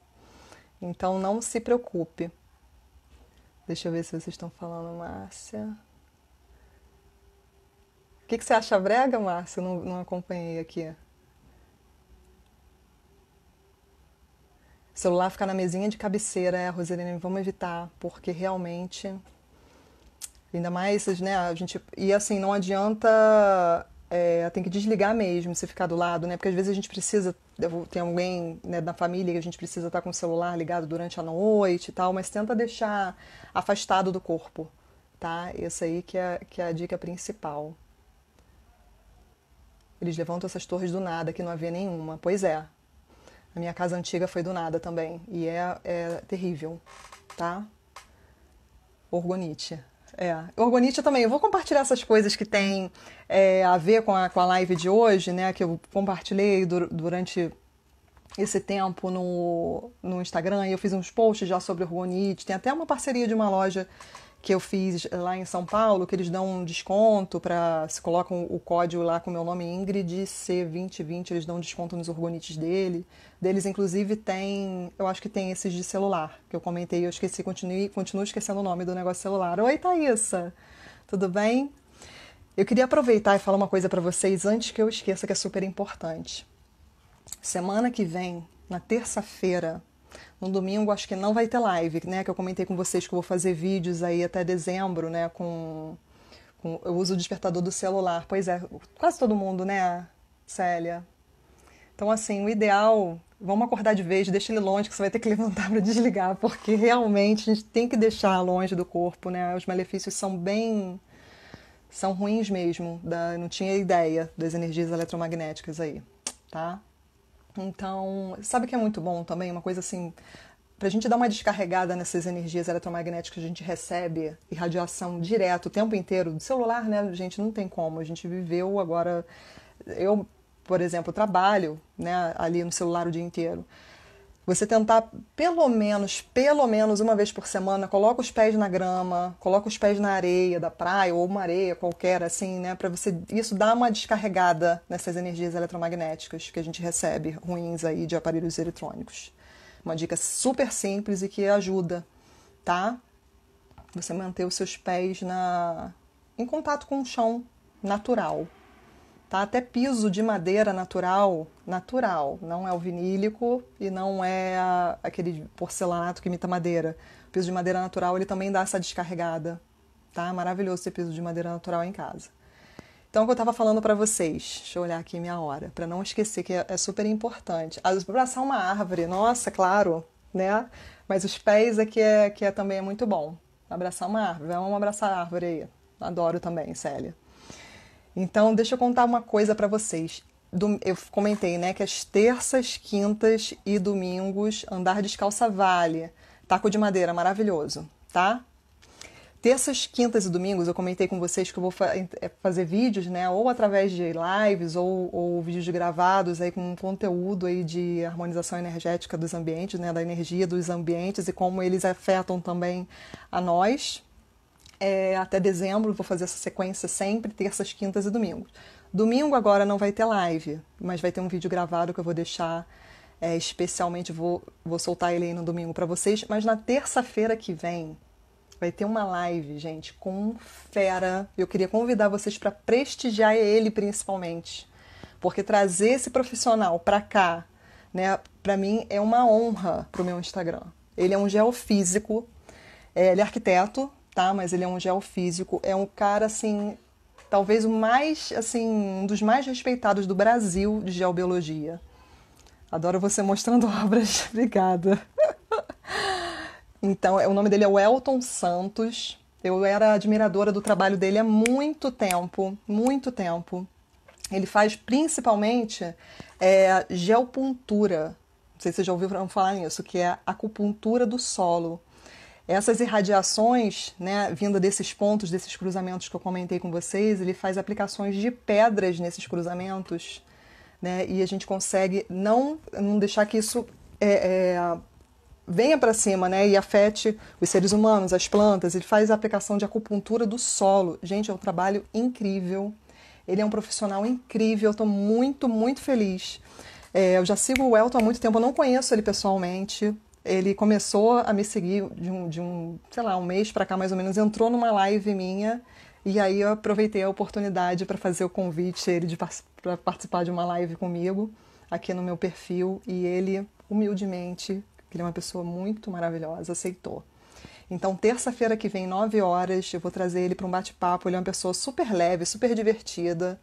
Então não se preocupe. Deixa eu ver se vocês estão falando, Márcia. O que você acha brega, Márcia? Eu não acompanhei aqui. O celular ficar na mesinha de cabeceira, Roselene, vamos evitar, porque realmente... Ainda mais, né, e assim, não adianta tem que desligar mesmo, se ficar do lado, né? Porque às vezes a gente precisa, tem alguém, né, na família que a gente precisa estar com o celular ligado durante a noite e tal, mas tenta deixar afastado do corpo, tá? Essa aí que é a dica principal. Eles levantam essas torres do nada, que não havia nenhuma. Pois é, a minha casa antiga foi do nada também, e é terrível, tá? Orgonite. Orgonite também. Eu vou compartilhar essas coisas que tem a ver com a live de hoje, né? Que eu compartilhei durante esse tempo no Instagram. E eu fiz uns posts já sobre orgonite. Tem até uma parceria de uma loja que eu fiz lá em São Paulo, que eles dão um desconto para se colocam o código lá com o meu nome Ingrid C2020, eles dão um desconto nos orgonites deles, inclusive tem, eu acho que tem esses de celular, que eu comentei, eu esqueci, continuo esquecendo o nome do negócio celular. Oi, Thaísa, tudo bem? Eu queria aproveitar e falar uma coisa para vocês antes que eu esqueça, que é super importante. Semana que vem, na terça-feira, no domingo acho que não vai ter live, né? Que eu comentei com vocês que eu vou fazer vídeos aí até dezembro, né? Eu uso o despertador do celular. Pois é, quase todo mundo, né, Célia? Então, assim, o ideal, vamos acordar de vez, deixa ele longe, que você vai ter que levantar para desligar, porque realmente a gente tem que deixar longe do corpo, né? Os malefícios são ruins mesmo. Não tinha ideia das energias eletromagnéticas aí, tá? Então, sabe o que é muito bom também? Uma coisa assim, pra gente dar uma descarregada nessas energias eletromagnéticas que a gente recebe, irradiação direto o tempo inteiro, do celular, né, gente, não tem como. A gente viveu agora, eu, por exemplo, trabalho, né, ali no celular o dia inteiro. Você tentar, pelo menos uma vez por semana, coloca os pés na grama, coloca os pés na areia da praia, ou uma areia qualquer, assim, né? Pra você, isso dá uma descarregada nessas energias eletromagnéticas que a gente recebe, ruins aí, de aparelhos eletrônicos. Uma dica super simples e que ajuda, tá? Você manter os seus pés em contato com o chão natural. Tá? Até piso de madeira natural, não é o vinílico e não é aquele porcelanato que imita madeira. O piso de madeira natural, ele também dá essa descarregada, tá? Maravilhoso ter piso de madeira natural em casa. Então, o que eu estava falando para vocês, deixa eu olhar aqui minha hora, para não esquecer que é super importante. Abraçar uma árvore, nossa, claro, né? Mas os pés também é muito bom. Abraçar uma árvore, vamos abraçar a árvore aí. Adoro também, Célia. Então, deixa eu contar uma coisa para vocês. Eu comentei, né, que as terças, quintas e domingos andar descalça vale. Taco de madeira, maravilhoso, tá? Terças, quintas e domingos eu comentei com vocês que eu vou fazer vídeos, né, ou através de lives ou vídeos gravados aí com um conteúdo aí de harmonização energética dos ambientes, né, da energia dos ambientes e como eles afetam também a nós. Até dezembro, vou fazer essa sequência sempre, terças, quintas e domingos. Domingo agora não vai ter live, mas vai ter um vídeo gravado que eu vou deixar especialmente, vou soltar ele aí no domingo para vocês, mas na terça-feira que vem vai ter uma live, gente, com um fera. Eu queria convidar vocês para prestigiar ele principalmente, porque trazer esse profissional para cá, né, para mim é uma honra pro meu Instagram. Ele é um geofísico, ele é arquiteto, tá? Mas ele é um geofísico, é um cara, assim, talvez um dos mais respeitados do Brasil de geobiologia. Adoro você mostrando obras, obrigada. Então, o nome dele é Welton Santos. Eu era admiradora do trabalho dele há muito tempo, muito tempo. Ele faz principalmente geopuntura. Não sei se vocês já ouviram falar nisso, que é a acupuntura do solo. Essas irradiações, né, vinda desses pontos, desses cruzamentos que eu comentei com vocês, ele faz aplicações de pedras nesses cruzamentos, né, e a gente consegue não deixar que isso venha para cima, né, e afete os seres humanos, as plantas. Ele faz a aplicação de acupuntura do solo. Gente, é um trabalho incrível. Ele é um profissional incrível, eu estou muito, muito feliz. Eu já sigo o Welton há muito tempo, eu não conheço ele pessoalmente. Ele começou a me seguir um mês para cá mais ou menos, entrou numa live minha e aí eu aproveitei a oportunidade para fazer o convite ele para participar de uma live comigo aqui no meu perfil e ele, humildemente, que ele é uma pessoa muito maravilhosa, aceitou. Então, terça-feira que vem, 9 horas, eu vou trazer ele para um bate-papo. Ele é uma pessoa super leve, super divertida.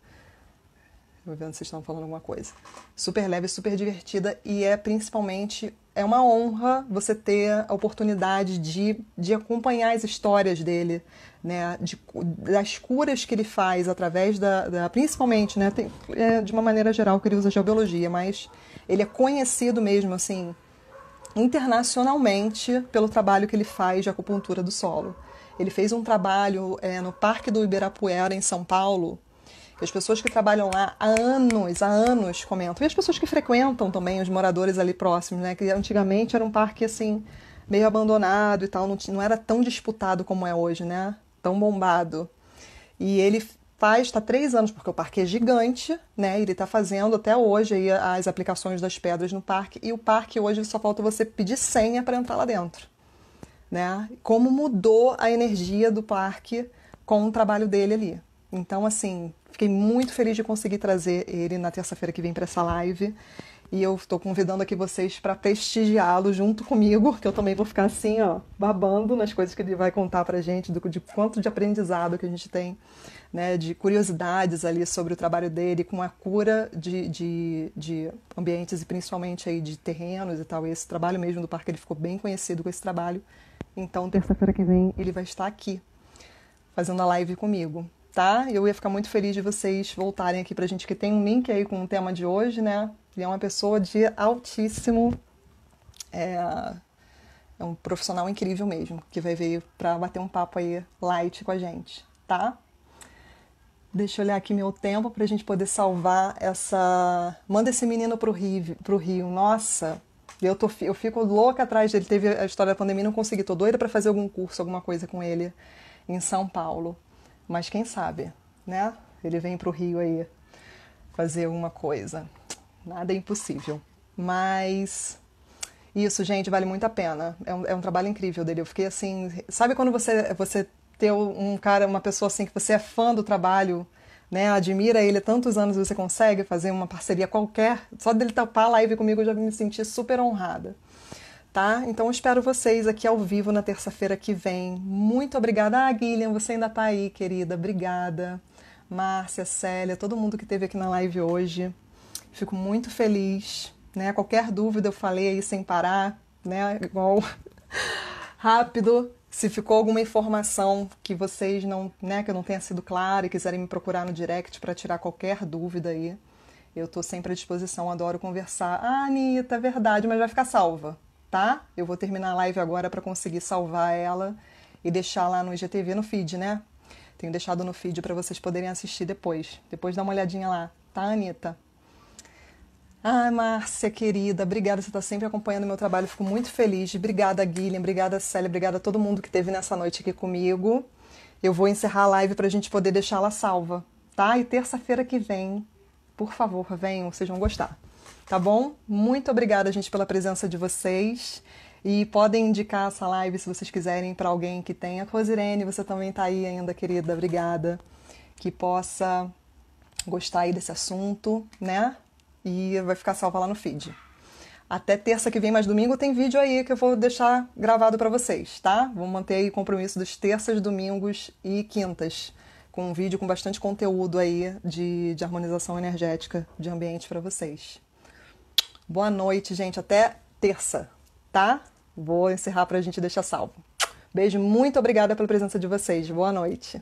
Vou vendo se vocês estão falando alguma coisa. Super leve, super divertida e principalmente uma honra você ter a oportunidade de acompanhar as histórias dele, né? Das curas que ele faz através principalmente, né? De uma maneira geral que ele usa geobiologia, mas ele é conhecido mesmo, assim, internacionalmente pelo trabalho que ele faz de acupuntura do solo. Ele fez um trabalho no Parque do Ibirapuera, em São Paulo. As pessoas que trabalham lá há anos comentam. E as pessoas que frequentam também, os moradores ali próximos, né? Que antigamente era um parque, assim, meio abandonado e tal. Não era tão disputado como é hoje, né? Tão bombado. E ele está 3 anos, porque o parque é gigante, né? Ele está fazendo até hoje aí as aplicações das pedras no parque. E o parque hoje só falta você pedir senha para entrar lá dentro, né? Como mudou a energia do parque com o trabalho dele ali. Então, assim, fiquei muito feliz de conseguir trazer ele na terça-feira que vem para essa live. E eu estou convidando aqui vocês para prestigiá-lo junto comigo, que eu também vou ficar assim, ó, babando nas coisas que ele vai contar pra gente, de quanto de aprendizado que a gente tem, né, de curiosidades ali sobre o trabalho dele, com a cura de ambientes e principalmente aí de terrenos e tal. E esse trabalho mesmo do parque, ele ficou bem conhecido com esse trabalho. Então, terça-feira que vem, ele vai estar aqui, fazendo a live comigo. Tá? Eu ia ficar muito feliz de vocês voltarem aqui pra gente, que tem um link aí com o tema de hoje, né? Ele é uma pessoa de altíssimo... É um profissional incrível mesmo, que vai vir pra bater um papo aí light com a gente, tá? Deixa eu olhar aqui meu tempo pra gente poder salvar essa... Manda esse menino pro Rio. Nossa, eu fico louca atrás dele. Teve a história da pandemia, não consegui. Tô doida pra fazer algum curso, alguma coisa com ele em São Paulo. Mas quem sabe, né? Ele vem pro Rio aí fazer alguma coisa. Nada é impossível. Mas isso, gente, vale muito a pena. É um trabalho incrível dele. Eu fiquei assim... Sabe quando você ter uma pessoa assim que você é fã do trabalho, né? Admira ele há tantos anos e você consegue fazer uma parceria qualquer. Só dele tapar a live comigo eu já me senti super honrada. Tá? Então eu espero vocês aqui ao vivo na terça-feira que vem. Muito obrigada. Guilherme, você ainda tá aí, querida. Obrigada. Márcia, Célia, todo mundo que esteve aqui na live hoje. Fico muito feliz, né? Qualquer dúvida eu falei aí sem parar, né? Igual rápido. Se ficou alguma informação que vocês não, né, que eu não tenha sido clara e quiserem me procurar no direct para tirar qualquer dúvida aí, eu tô sempre à disposição, adoro conversar. Ah, Anitta, é verdade, mas vai ficar salva. Tá? Eu vou terminar a live agora para conseguir salvar ela e deixar lá no IGTV, no feed, né? Tenho deixado no feed para vocês poderem assistir depois. Depois dá uma olhadinha lá, tá, Anitta? Ai, Márcia, querida, obrigada, você está sempre acompanhando o meu trabalho, fico muito feliz. Obrigada, Guilherme, obrigada, Célia, obrigada a todo mundo que esteve nessa noite aqui comigo. Eu vou encerrar a live para a gente poder deixá-la salva, tá? E terça-feira que vem, por favor, venham, vocês vão gostar. Tá bom? Muito obrigada, gente, pela presença de vocês. E podem indicar essa live, se vocês quiserem, para alguém que tenha. Rosirene, você também tá aí ainda, querida. Obrigada. Que possa gostar aí desse assunto, né? E vai ficar salva lá no feed. Até terça que vem, mas domingo tem vídeo aí que eu vou deixar gravado para vocês, tá? Vou manter aí o compromisso dos terças, domingos e quintas, com um vídeo com bastante conteúdo aí de harmonização energética de ambiente para vocês. Boa noite, gente. Até terça, tá? Vou encerrar pra gente deixar salvo. Beijo, muito obrigada pela presença de vocês. Boa noite.